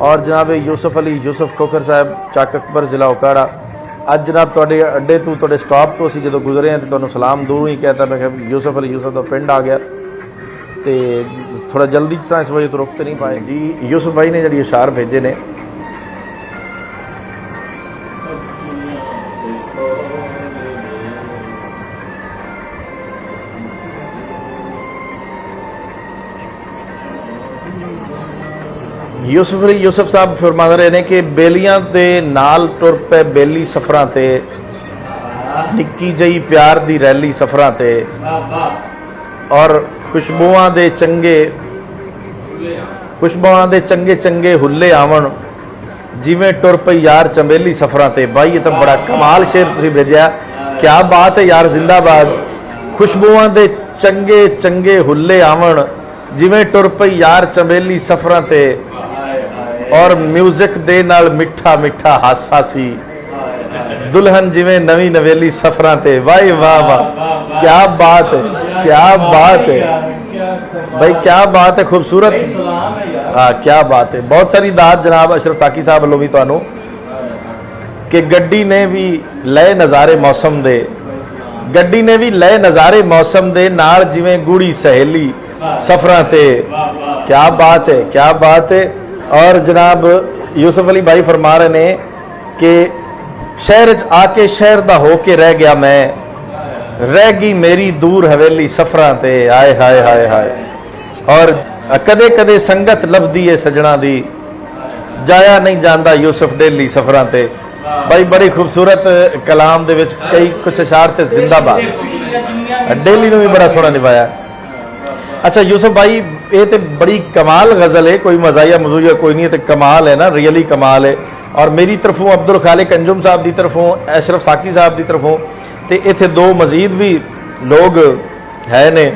और जनाब यूसुफ अली यूसुफ खोखर साहब चक अकबर जिला उकाड़ा। अज जनाब तुहाडे अड्डे तो तुहाडे स्टॉप तो असीं जदों गुजरे हैं तो तुहानूं सलाम दूरों ही कहता मैं कि यूसुफ अली यूसुफ का पिंड आ गया। तो थोड़ा जल्दी सा इस वजह तो रुक तो नहीं पाए जी। यूसुफ भाई ने जी इशार भेजे ने यूसुफ अली यूसुफ साहब फरमा रहे हैं कि बेलियां दे नाल टुर पे बेली सफरां ते निक्की जही प्यार दी रैली सफरां ते और खुशबुआं दे चंगे चंगे हुल्ले आवन जिवें टुर पई यार चंबेली सफरां ते। भाई ये तो बड़ा कमाल शेर तुसीं भेजिया, क्या बात है यार, जिंदाबाद। खुशबुआं दे चंगे चंगे हुल्ले आवन जिवें टुर पई यार चंबेली सफरां ते और म्यूजिक दे नाल मिठा मिठा हासा सी दुल्हन जिवें नवी नवेली सफरां ते। वाह वाह वाह, क्या बात है, क्या बात है भाई, क्या बात है, खूबसूरत। हाँ क्या बात है। बहुत सारी दात जनाब अशरफ साकी साहब वालों भी तुहानूं कि गड्डी ने भी लए नज़ारे मौसम दे, गड्डी ने भी लए नज़ारे मौसम दे नाल जिवें गूढ़ी सहेली सफरां ते। क्या बात है, क्या बात है। और जनाब यूसुफ अली भाई फरमा रहे ने कि शहर च आके शहर दा होके रह गया मैं, रह गई मेरी दूर हवेली सफरां ते। हाय हाय हाय हाय। और कदे कदे संगत लभदी है सजना दी, जाया नहीं जांदा यूसुफ डेली सफरां ते। भाई बड़ी खूबसूरत कलाम दे विच कई कुछ अशार ते जिंदाबाद डेली ने भी बड़ा सोहना निभाया। अच्छा यूसुफ भाई ये तो बड़ी कमाल गज़ल है, कोई मज़ाहिया मज़ूहिया कोई नहीं है, तो कमाल है ना, रियली कमाल है। और मेरी तरफों अब्दुल खालिक अंजुम साहब की तरफों अशरफ साकी साहब की तरफों तो इत्थे दो मजीद भी लोग है ने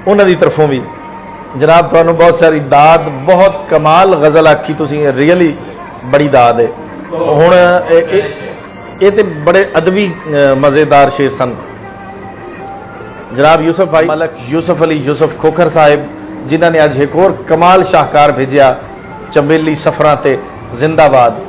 उन्हां दी तरफों भी जनाब तुहानूं बहुत सारी दाद, बहुत कमाल गज़ल आखी तुसीं, रियली बड़ी दाद है। हुण ये तो बड़े अदबी मज़ेदार शेर सन। जनाब यूसुफ भाई मलक यूसुफ अली यूसुफ खोखर साहिब जिन्होंने अज एक और कमाल शाहकार भेजा चंबेली सफरां ते जिंदाबाद।